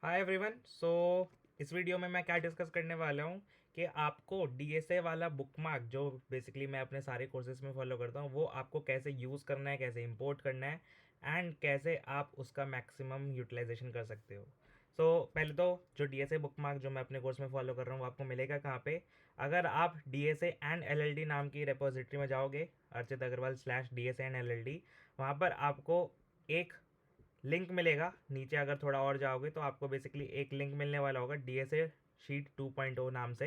Hi everyone. इस video में मैं क्या डिस्कस करने वाला हूँ कि आपको डीएसए वाला बुकमार्क जो बेसिकली मैं अपने सारे कोर्सेज में फॉलो करता हूँ वो आपको कैसे यूज़ करना है, कैसे इंपोर्ट करना है एंड कैसे आप उसका मैक्सिमम यूटिलाइजेशन कर सकते हो। पहले तो जो डीएसए बुकमार्क जो मैं अपने कोर्स में फॉलो कर रहा हूँ वो आपको मिलेगा कहाँ पे। अगर आप डीएसए एंड एलएलडी नाम की रेपोजिटरी में जाओगे, Archit Agrawal slash DSA and LLD, वहाँ पर आपको एक लिंक मिलेगा। नीचे अगर थोड़ा और जाओगे तो आपको बेसिकली एक लिंक मिलने वाला होगा डीएसए शीट 2.0 नाम से,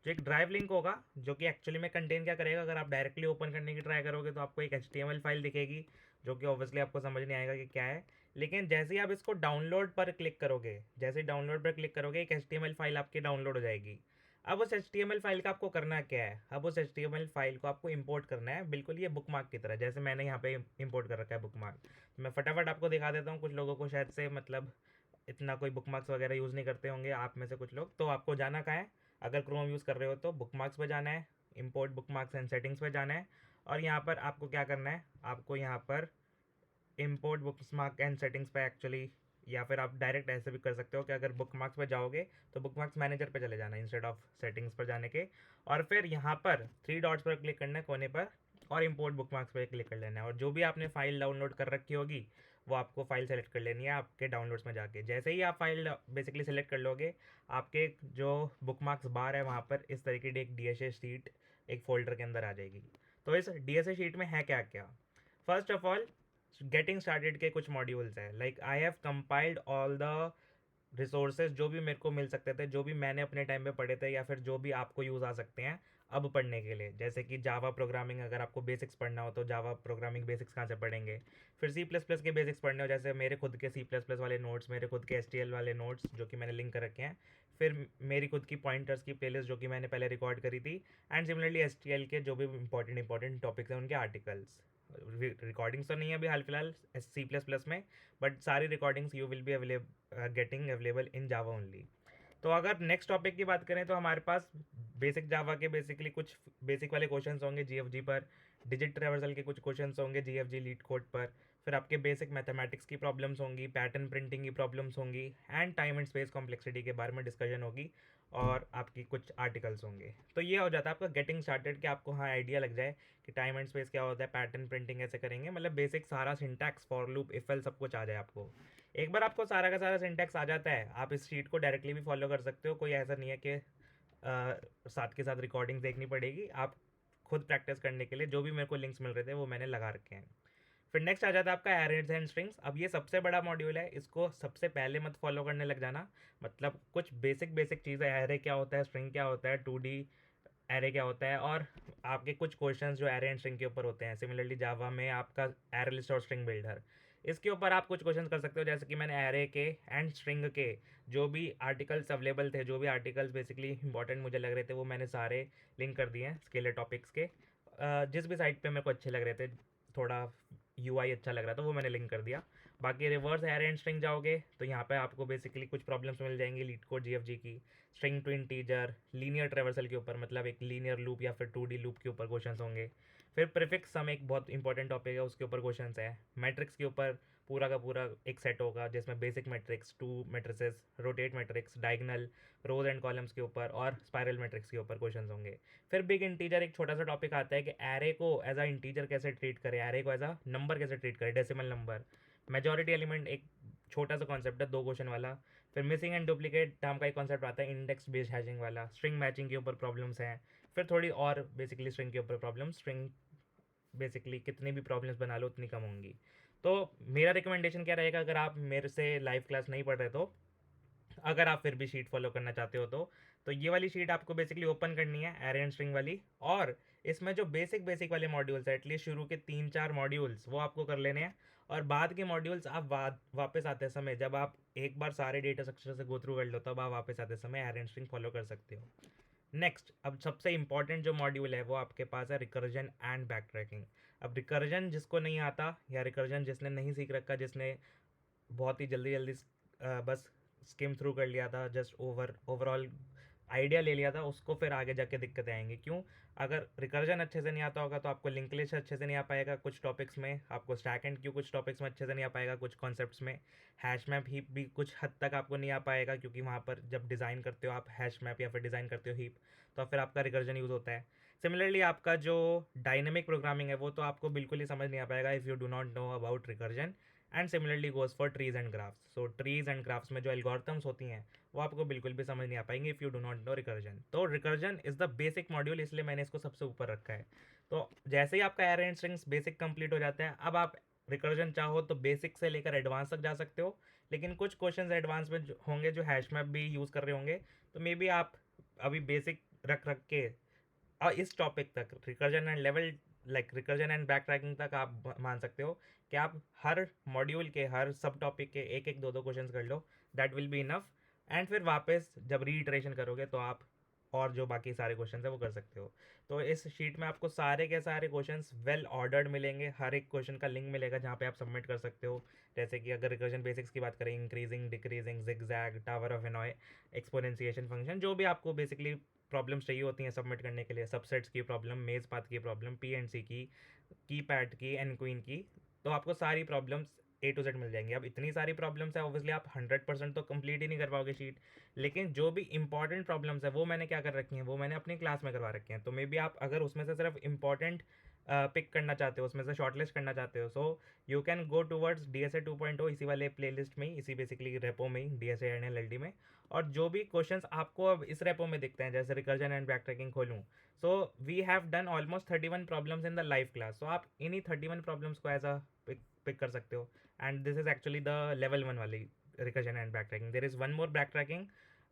जो एक ड्राइव लिंक होगा जो कि एक्चुअली में कंटेन क्या करेगा। अगर आप डायरेक्टली ओपन करने की ट्राई करोगे तो आपको एक एचटीएमएल फाइल दिखेगी जो कि ऑब्वियसली आपको समझ नहीं आएगा कि क्या है। लेकिन जैसे ही आप इसको डाउनलोड पर क्लिक करोगे, जैसे ही डाउनलोड पर क्लिक करोगे एक एचटीएमएल फाइल आपकी डाउनलोड हो जाएगी। अब उस एच फाइल का आपको करना क्या है, अब उस एच फाइल को आपको इंपोर्ट करना है, बिल्कुल ये बुकमार्क की तरह जैसे मैंने यहाँ पे इंपोर्ट कर रखा है बुकमार्क। तो मैं फटाफट आपको दिखा देता हूँ। कुछ लोगों को शायद से मतलब इतना कोई बुकमार्क्स वगैरह यूज़ नहीं करते होंगे आप में से कुछ लोग। तो आपको जाना कहाँ है, अगर क्रोम यूज़ कर रहे हो तो बुकमार्क्स पे जाना है, इंपोर्ट बुकमार्क्स एंड सेटिंग्स पे जाना है। और यहाँ पर आपको क्या करना है, आपको यहाँ पर इंपोर्ट बुकमार्क एंड सेटिंग्स पे एक्चुअली, या फिर आप डायरेक्ट ऐसे भी कर सकते हो कि अगर बुकमार्क्स पे जाओगे तो बुकमार्क्स मैनेजर पे चले जाना इंस्टेड ऑफ सेटिंग्स पर जाने के। और फिर यहाँ पर थ्री डॉट्स पर क्लिक करना है कोने पर और इंपोर्ट बुकमार्क्स पे क्लिक कर लेना है। और जो भी आपने फाइल डाउनलोड कर रखी होगी वो आपको फाइल सेलेक्ट कर लेनी है आपके डाउनलोड्स में जाके। जैसे ही आप फाइल बेसिकली सेलेक्ट कर लोगे, आपके जो बुकमार्क्स बार है वहाँ पर इस तरीके की एक डीएसए शीट एक फोल्डर के अंदर आ जाएगी। तो इस डीएसए शीट में है क्या क्या। First of all, getting started के कुछ मॉड्यूल्स हैं। Like I have compiled all the resources जो भी मेरे को मिल सकते थे, जो भी मैंने अपने टाइम पे पढ़े थे या फिर जो भी आपको यूज़ आ सकते हैं अब पढ़ने के लिए। जैसे कि जावा प्रोग्रामिंग, अगर आपको बेसिक्स पढ़ना हो तो जावा प्रोग्रामिंग बेसिक्स कहाँ से पढ़ेंगे। फिर सी प्लस प्लस के बेसिक्स पढ़ने हो, जैसे मेरे खुद के सी प्लस प्लस वाले नोट्स, मेरे खुद के एस टी एल वाले नोट्स जो कि मैंने लिंक कर रखे हैं। फिर मेरी खुद की पॉइंटर्स की प्लेलिस्ट जो कि मैंने पहले रिकॉर्ड करी थी। And similarly S T L के जो भी इंपॉर्टेंट टॉपिक्स हैं उनके आर्टिकल्स। रिकॉर्डिंग्स तो नहीं है अभी हाल फिलहाल सी प्लस प्लस में, बट सारी recordings you will be getting available in Java only. तो अगर नेक्स्ट टॉपिक की बात करें तो हमारे पास बेसिक जावा के बेसिकली कुछ बेसिक वाले क्वेश्चंस होंगे जीएफजी पर, डिजिट ट्रेवर्सल के कुछ क्वेश्चंस होंगे जीएफजी लीड कोड पर। फिर आपके बेसिक मैथमेटिक्स की प्रॉब्लम्स होंगी, पैटर्न प्रिंटिंग की प्रॉब्लम्स होंगी and time and space complexity के बारे में डिस्कशन होगी। और आपकी कुछ आर्टिकल्स होंगे। तो ये हो जाता है आपका गेटिंग स्टार्टेड, कि आपको हाँ आइडिया लग जाए कि टाइम एंड स्पेस क्या होता है, पैटर्न प्रिंटिंग कैसे करेंगे, मतलब बेसिक सारा syntax for loop if L सब कुछ आ जाए आपको। एक बार आपको सारा का सारा सिंटैक्स आ जाता है, आप इस शीट को डायरेक्टली भी फॉलो कर सकते हो। कोई ऐसा नहीं है कि साथ के साथ रिकॉर्डिंग देखनी पड़ेगी। आप खुद प्रैक्टिस करने के लिए जो भी मेरे को लिंक्स मिल रहे थे वो मैंने लगा रखे हैं। फिर नेक्स्ट आ जाता है आपका एरेज एंड स्ट्रिंग्स। अब ये सबसे बड़ा मॉड्यूल है, इसको सबसे पहले मत फॉलो करने लग जाना। मतलब कुछ बेसिक बेसिक चीज़ें, एरे क्या होता है, स्ट्रिंग क्या होता है, 2D एरे क्या होता है, और आपके कुछ क्वेश्चंस जो एरे एंड स्ट्रिंग के ऊपर होते हैं। सिमिलरली जावा में आपका एरे लिस्ट और स्ट्रिंग बिल्डर, इसके ऊपर आप कुछ क्वेश्चंस कर सकते हो। जैसे कि मैंने एरे के एंड स्ट्रिंग के जो भी आर्टिकल्स अवेलेबल थे, जो भी आर्टिकल्स बेसिकली इंपॉर्टेंट मुझे लग रहे थे, वो मैंने सारे लिंक कर दिए हैं स्केलर टॉपिक्स के। जिस भी साइट पे मेरे को अच्छे लग रहे थे, थोड़ा यूआई अच्छा लग रहा था, वो मैंने लिंक कर दिया। बाकी रिवर्स एरे एंड स्ट्रिंग जाओगे तो यहाँ पे आपको बेसिकली कुछ प्रॉब्लम्स मिल जाएंगी लीड कोड जीएफजी की, string to integer, linear traversal के ऊपर, मतलब एक लीनियर लूप या फिर 2D लूप के ऊपर क्वेश्चंस होंगे। फिर प्रीफिक्स सम एक बहुत इंपॉर्टेंट टॉपिक है, उसके ऊपर क्वेश्चंस है। मैट्रिक्स के ऊपर पूरा का पूरा एक सेट होगा जिसमें basic matrix, two matrices, rotate matrix, diagonal, rows and columns के ऊपर और स्पायरल मैट्रिक्स के ऊपर क्वेश्चंस होंगे। फिर बिग इंटीजर एक छोटा सा टॉपिक आता है कि एरे को एज अ इंटीजर कैसे ट्रीट करें, एरे को एज अ नंबर कैसे ट्रीट करें, डेसिमल नंबर। मेजॉरिटी एलिमेंट एक छोटा सा कॉन्सेप्ट है, 2 क्वेश्चन वाला। फिर मिसिंग एंड डुप्लीकेट नाम का एक कॉन्सेप्ट आता है, इंडेक्स बेस्ड हैशिंग वाला। स्ट्रिंग मैचिंग के ऊपर प्रॉब्लम्स हैं। फिर थोड़ी और बेसिकली स्ट्रिंग के ऊपर प्रॉब्लम, स्ट्रिंग बेसिकली कितनी भी प्रॉब्लम्स बना लो उतनी कम होंगी। तो मेरा रिकमेंडेशन क्या रहेगा, अगर आप मेरे से लाइव क्लास नहीं पढ़ रहे तो, अगर आप फिर भी शीट फॉलो करना चाहते हो तो ये वाली शीट आपको बेसिकली ओपन करनी है, एरे एंड स्ट्रिंग वाली। और इसमें जो बेसिक बेसिक वाले मॉड्यूल्स है, एटलीस्ट शुरू के 3-4 मॉड्यूल्स वो आपको कर लेने हैं। और बाद के मॉड्यूल्स आप वापस आते समय, जब आप एक बार सारे डेटा स्ट्रक्चर से गो थ्रू कर लो, तब आप वापस आते समय एरे एंड स्ट्रिंग फॉलो कर सकते हो। नेक्स्ट, अब सबसे इंपॉर्टेंट जो मॉड्यूल है वो आपके पास है रिकर्जन एंड बैक ट्रैकिंग। अब रिकर्जन जिसको नहीं आता, या रिकर्जन जिसने नहीं सीख रखा, जिसने बहुत ही जल्दी जल्दी बस स्किम थ्रू कर लिया था, जस्ट ओवरऑल आइडिया ले लिया था उसको फिर आगे जाके दिक्कतें आएंगी। क्यों? अगर रिकर्जन अच्छे से नहीं आता होगा तो आपको लिंक लिस्ट अच्छे से नहीं आ पाएगा कुछ टॉपिक्स में, आपको स्टैक एंड क्यू कुछ टॉपिक्स में अच्छे से नहीं आ पाएगा कुछ कॉन्सेप्ट्स में, हैश मैप हीप भी कुछ हद तक आपको नहीं आ पाएगा, क्योंकि वहाँ पर जब डिज़ाइन करते हो आप हैश मैप या फिर डिज़ाइन करते हो हीप, तो फिर आपका रिकर्जन यूज़ होता है। सिमिलरली आपका जो डायनेमिक प्रोग्रामिंग है वो तो आपको बिल्कुल ही समझ नहीं आ पाएगा if you do not know about recursion. And similarly goes for trees and graphs. So trees and graphs में जो एल्गोरिथम्स होती हैं वो आपको बिल्कुल भी समझ नहीं आ पाएंगे if you do not know recursion. तो recursion is the basic module, इसलिए मैंने इसको सबसे ऊपर रखा है। तो जैसे ही आपका array and strings basic complete हो जाता है, अब आप रिकर्जन चाहो तो बेसिक से लेकर एडवांस तक जा सकते हो। लेकिन कुछ क्वेश्चंस एडवांस में होंगे जो हैश मैप भी यूज़ कर रहे होंगे, तो मे बी आप अभी बेसिक रख रख के और इस टॉपिक तक recursion and level like recursion and back tracking तक आप मान सकते हो कि आप हर मॉड्यूल के हर सब टॉपिक के एक एक दो दो क्वेश्चंस कर लो, that will be enough. And फिर वापस जब रीइटरेशन करोगे तो आप और जो बाकी सारे क्वेश्चन है वो कर सकते हो। तो इस शीट में आपको सारे के सारे क्वेश्चंस वेल ऑर्डर्ड मिलेंगे, हर एक क्वेश्चन का लिंक मिलेगा जहाँ पे आप सबमिट कर सकते हो। जैसे कि अगर रिकर्जन बेसिक्स की बात करें, increasing, decreasing, zigzag, tower of annoy, exponentiation function, जो भी आपको बेसिकली प्रॉब्लम्स चाहिए होती हैं सबमिट करने के लिए, सबसेट्स की प्रॉब्लम, मेज पाथ की प्रॉब्लम, पी एंड सी की पैट की, एन क्वीन की, तो आपको सारी प्रॉब्लम्स ए टू जेड मिल जाएंगी। अब इतनी सारी प्रॉब्लम्स है, ऑब्वियसली आप 100% तो कंप्लीट ही नहीं कर पाओगे शीट, लेकिन जो भी इंपॉर्टेंट प्रॉब्लम्स है वो मैंने क्या कर रखी हैं, वो मैंने अपनी क्लास में करवा रखी हैं। तो मे बी आप अगर उसमें से सिर्फ इंपॉर्टेंट पिक करना चाहते हो, उसमें से शॉर्टलिस्ट करना चाहते हो, so you can go towards DSA 2.0 इसी वाले प्लेलिस्ट में ही, इसी बेसिकली रेपो में ही, DSA NLLD में। और जो भी क्वेश्चंस आपको अब इस रेपो में दिखते हैं, जैसे रिकर्जन एंड बैक ट्रैकिंग खोलूँ, so we have done almost 31 problems in the live class. So आप इन्हीं 31 प्रॉब्लम्स को एज अ पिक कर सकते हो। And this is actually the level 1 वाली recursion and back tracking. There is one more back tracking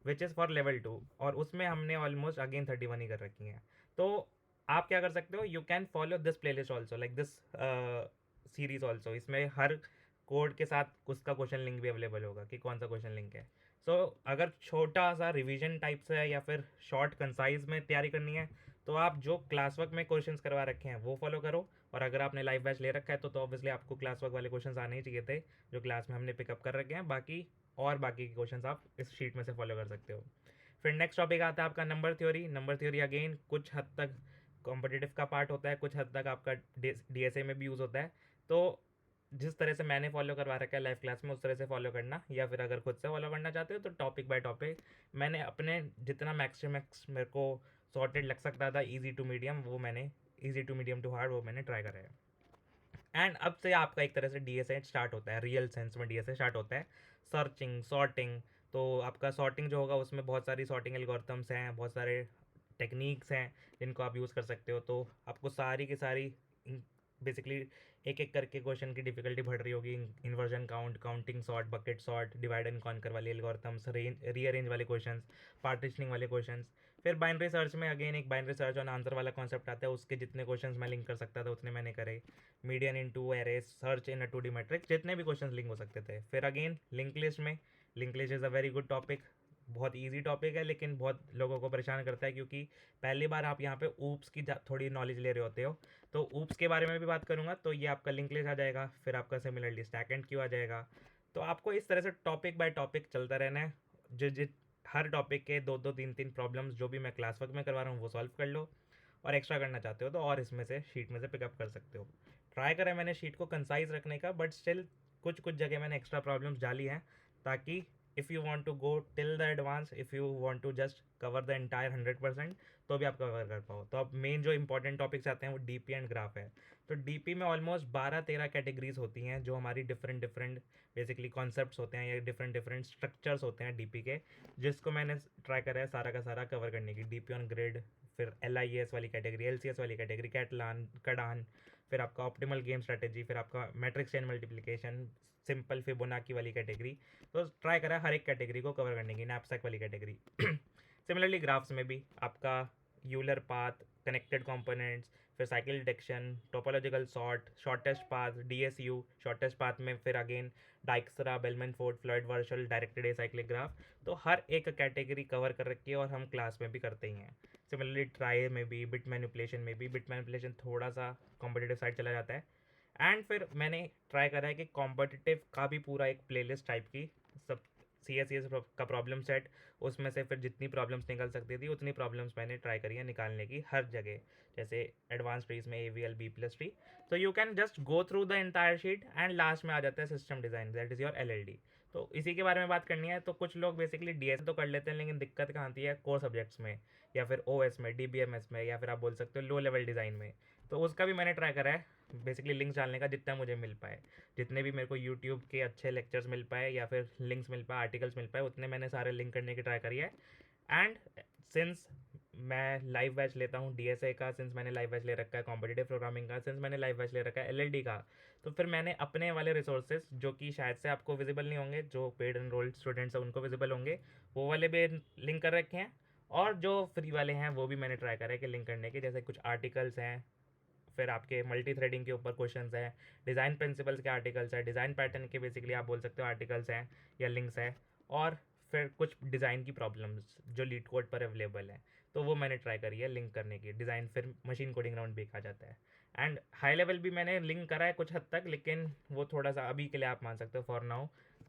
which is for level 2, और उसमें हमने ऑलमोस्ट अगेन 31 ही कर रखी हैं। तो आप क्या कर सकते हो, you can follow this play list also, like this series also. इसमें हर कोड के साथ उसका क्वेश्चन लिंक भी अवेलेबल होगा कि कौन सा क्वेश्चन लिंक है। सो अगर छोटा सा रिवीजन टाइप से है या फिर शॉर्ट कंसाइज में तैयारी करनी है, तो आप जो क्लास वर्क में क्वेश्चंस करवा रखे हैं वो फॉलो करो। और अगर आपने लाइव बैच ले रखा है तो ऑब्वियसली आपको क्लास वर्क वाले क्वेश्चंस आने ही चाहिए थे जो क्लास में हमने पिकअप कर रखे हैं। बाकी और बाकी के क्वेश्चंस आप इस शीट में से फॉलो कर सकते हो। फिर नेक्स्ट टॉपिक आता है आपका number theory. Number theory again कुछ हद तक कॉम्पिटिटिव का पार्ट होता है, कुछ हद तक आपका DSA में भी यूज़ होता है। तो जिस तरह से मैंने फॉलो करवा रखा है लाइव क्लास में उस तरह से फॉलो करना, या फिर अगर खुद से फॉलो करना चाहते हो तो टॉपिक बाय टॉपिक मैंने अपने जितना मैक्स टू मैक्स मेरे को सॉर्टेड लग सकता था ईजी टू मीडियम, वो मैंने easy to medium to hard वो मैंने ट्राई करा है। एंड अब से आपका एक तरह से DSA स्टार्ट होता है, रियल सेंस में DSA स्टार्ट होता है। सर्चिंग, सॉर्टिंग, तो आपका सॉर्टिंग जो होगा उसमें बहुत सारी सॉर्टिंग एल्गोरिथम्स हैं, बहुत सारे टेक्निक्स हैं जिनको आप यूज़ कर सकते हो। तो आपको सारी की सारी बेसिकली एक एक करके क्वेश्चन की डिफिकल्टी बढ़ रही होगी। Inversion count, counting sort, bucket sort, divide and conquer वाली एल्गोरिथम्स, रीअरेंज वाले क्वेश्चंस, पार्टीशनिंग वाले क्वेश्चंस। फिर बाइनरी सर्च में अगेन एक बाइनरी सर्च ऑन आंसर वाला कॉन्सेप्ट आता है, उसके जितने क्वेश्चंस मैं लिंक कर सकता था उतने मैंने करे। Median in two arrays, search in a 2D matrix, जितने भी क्वेश्चंस लिंक हो सकते थे। फिर अगेन लिंक लिस्ट में, link list is a very good topic, बहुत इजी टॉपिक है लेकिन बहुत लोगों को परेशान करता है, क्योंकि पहली बार आप यहाँ पे ऊप्स की थोड़ी नॉलेज ले रहे होते हो। तो ऊप्स के बारे में भी बात करूँगा, तो ये आपका लिंक लिस्ट आ जाएगा, फिर आपका सिमिलरली स्टैक एंड क्यू आ जाएगा। तो आपको इस तरह से टॉपिक बाय टॉपिक चलता रहना है। जो हर टॉपिक के दो दो तीन तीन प्रॉब्लम्स जो भी मैं क्लास वर्क में करवा रहा हूँ वो सॉल्व कर लो, और एक्स्ट्रा करना चाहते हो तो और इसमें से शीट में से पिकअप कर सकते हो। ट्राई करें मैंने शीट को कंसाइज रखने का, बट स्टिल कुछ कुछ जगह मैंने एक्स्ट्रा प्रॉब्लम्स डाली हैं, ताकि if you want to go till the advance, if you want to just cover the entire 100%, तो भी आप कवर कर पाओ। तो अब मेन जो इंपॉर्टेंट टॉपिक्स आते हैं वो DP एंड ग्राफ है। तो DP में ऑलमोस्ट 12-13 कैटेगरीज होती हैं, जो हमारी डिफरेंट डिफरेंट बेसिकली कॉन्सेप्ट्स होते हैं या डिफरेंट डिफरेंट स्ट्रक्चर्स होते हैं DP के, जिसको मैंने ट्राई करा है सारा का सारा कवर करने की। DP ऑन ग्रिड, फिर LIS वाली कैटेगरी, LCS वाली कैटेगरी, कैटलान, कडान, फिर आपका ऑप्टिमल गेम स्ट्रेटेजी, फिर आपका matrix chain multiplication, simple Fibonacci वाली कैटेगरी। तो ट्राई करा हर एक कैटेगरी को कवर करने की, नैपसैक वाली कैटेगरी। सिमिलरली ग्राफ्स में भी आपका यूलर पाथ, कनेक्टेड कंपोनेंट्स, फिर cycle detection, topological sort, shortest path, DSU shortest path में, फिर again Dijkstra, Bellman Ford, Floyd Warshall, directed acyclic graph. तो हर एक कैटेगरी कवर कर रखी है और हम क्लास में भी करते ही हैं। सिमिलरली ट्राई में भी, बिट मैनिपुलेशन में भी, बिट मैनिपुलेशन थोड़ा सा कॉम्पिटेटिव साइड चला जाता है। एंड फिर मैंने ट्राई करा है कि कॉम्पिटिटिव का भी पूरा एक प्लेलिस्ट टाइप की सब CSES का प्रॉब्लम सेट, उसमें से फिर जितनी प्रॉब्लम्स निकल सकती थी उतनी प्रॉब्लम्स मैंने ट्राई करी है निकालने की हर जगह, जैसे एडवांस ट्रीज में AVL B+ ट्री। तो you can just go through the entire sheet and last में आ जाता है system design, that is your LLD। तो इसी के बारे में बात करनी है। तो कुछ लोग बेसिकली DSA तो कर लेते हैं, लेकिन दिक्कत कहाँ आती है कोर सब्जेक्ट्स में, या फिर OS में, DBMS में, या फिर आप बोल सकते हो लो लेवल डिज़ाइन में। तो उसका भी मैंने ट्राई करा है बेसिकली लिंक्स डालने का, जितना मुझे मिल पाए, जितने भी मेरे को यूट्यूब के अच्छे लेक्चर्स मिल पाए या फिर लिंक्स मिल पाए, आर्टिकल्स मिल पाए, उतने मैंने सारे लिंक करने की ट्राई करी है। एंड सिंस मैं लाइव बैच लेता हूँ DSA का, सिंस मैंने लाइव बैच ले रखा है कॉम्पिटिटिव प्रोग्रामिंग का, सिंस मैंने लाइव बैच ले रखा है LLD का, तो फिर मैंने अपने वाले रिसोर्सेज जो कि शायद से आपको विजिबल नहीं होंगे, जो पेड एनरोल्ड स्टूडेंट्स हैं उनको विजिबल होंगे, वो वाले भी लिंक कर रखे हैं। और जो फ्री वाले हैं वो भी मैंने ट्राई करा है कि लिंक करने के, जैसे कुछ आर्टिकल्स हैं, फिर आपके मल्टी थ्रेडिंग के ऊपर क्वेश्चंस हैं, डिज़ाइन प्रिंसिपल्स के आर्टिकल्स हैं, डिज़ाइन पैटर्न के बेसिकली आप बोल सकते हो आर्टिकल्स हैं या लिंक्स हैं, और फिर कुछ डिज़ाइन की प्रॉब्लम्स जो लीड कोड पर अवेलेबल हैं, तो वो मैंने ट्राई करी है लिंक करने की। डिज़ाइन फिर मशीन कोडिंग राउंड भी कहा जाता है। एंड हाई लेवल भी मैंने लिंक करा है कुछ हद तक, लेकिन वो थोड़ा सा अभी के लिए आप मान सकते हो फॉर नाउ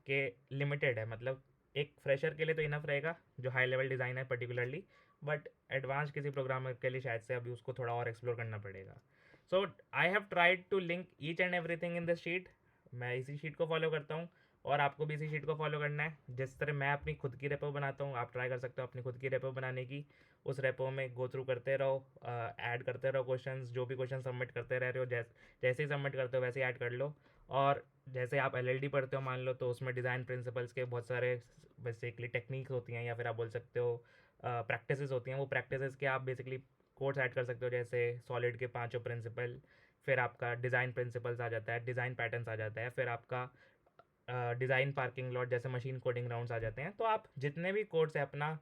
कि लिमिटेड है। मतलब एक फ्रेशर के लिए तो इनफ रहेगा जो हाई लेवल डिज़ाइन है पर्टिकुलरली, बट एडवांस किसी प्रोग्रामर के लिए शायद से अभी उसको थोड़ा और एक्सप्लोर करना पड़ेगा। So I have tried to link each and everything in this sheet. मैं इसी शीट को फॉलो करता हूँ और आपको भी इसी शीट को फॉलो करना है। जिस तरह मैं अपनी खुद की रेपो बनाता हूँ, आप ट्राई कर सकते हो अपनी खुद की रेपो बनाने की। उस रेपो में गो थ्रू करते रहो, ऐड करते रहो क्वेश्चंस, जो भी क्वेश्चन सबमिट करते रह रहे हो, जैसे ही सबमिट करते हो वैसे ही ऐड कर लो। और जैसे आप LLD पढ़ते हो मान लो, तो उसमें डिज़ाइन प्रिंसिपल्स के बहुत सारे बेसिकली टेक्निक्स होती हैं, या फिर आप बोल सकते हो प्रैक्टिसेस होती हैं। वो प्रैक्टिसेस के आप बेसिकली कोड्स ऐड कर सकते हो, जैसे सॉलिड के 5 प्रिंसिपल, फिर आपका डिज़ाइन प्रिंसिपल्स आ जाता है, डिज़ाइन पैटर्न्स आ जाता है, फिर आपका डिज़ाइन पार्किंग लॉट जैसे मशीन कोडिंग राउंड्स आ जाते हैं। तो आप जितने भी कोड्स हैं अपना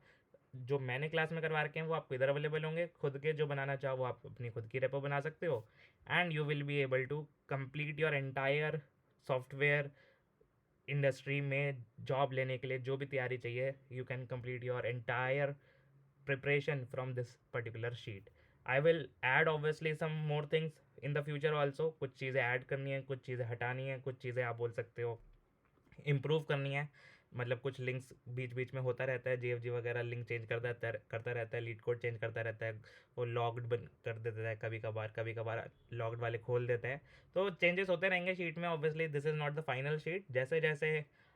जो मैंने क्लास में करवा रखे हैं वो आपको इधर अवेलेबल होंगे। खुद के जो बनाना चाहो वो आप अपनी खुद की रेपो बना सकते हो, and you will be able to complete your entire software industry में जॉब लेने के लिए जो भी तैयारी चाहिए। You can complete your entire preparation from this particular sheet. I will add obviously some more things in the future also। कुछ चीज़ें ऐड करनी है, कुछ चीज़ें हटानी है, कुछ चीज़ें आप बोल सकते हो इम्प्रूव करनी है। मतलब कुछ लिंक्स बीच बीच में होता रहता है, JFG वगैरह लिंक चेंज करता रहता है, लीड कोड चेंज करता रहता है, वो लॉग्ड बन कर देता है कभी कभार लॉग्ड वाले खोल देता है। तो चेंजेस होते रहेंगे शीट में। Obviously this is not the final sheet. जैसे जैसे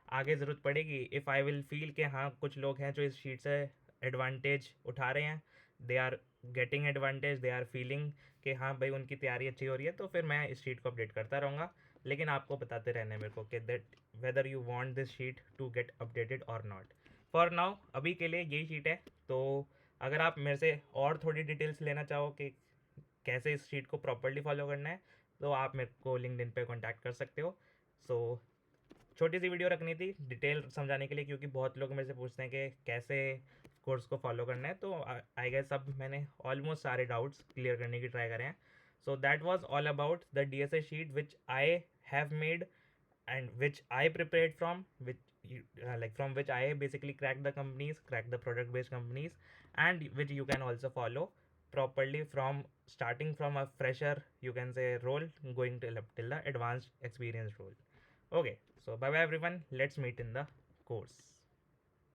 आगे ज़रूरत पड़ेगी, इफ़ आई विल फील कि हाँ कुछ लोग हैं जो इस शीट से एडवांटेज उठा रहे हैं, they are getting advantage, they are feeling कि हाँ भाई उनकी तैयारी अच्छी हो रही है, तो फिर मैं इस शीट को अपडेट करता रहूँगा। लेकिन आपको बताते रहना है मेरे को कि that whether you want this sheet to get updated और नॉट। फॉर नाउ अभी के लिए यही शीट है। तो अगर आप मेरे से और थोड़ी डिटेल्स लेना चाहो कि कैसे इस शीट को प्रॉपरली फॉलो करना है, तो आप मेरे को लिंक्डइन पे कांटेक्ट कर सकते हो। सो छोटी सी वीडियो रखनी थी डिटेल समझाने के लिए, क्योंकि बहुत लोग मेरे से पूछते हैं कि कैसे कोर्स को फॉलो करना है। तो आई गेस अब मैंने ऑलमोस्ट सारे डाउट्स क्लियर करने की ट्राई करें हैं। So that was all about the DSA sheet which I have made and which I prepared from, which like from which I basically crack the product based companies, and which you can also follow properly from starting from a fresher, you can say, role, going till the advanced experience role. Okay, so bye bye everyone, let's meet in the course.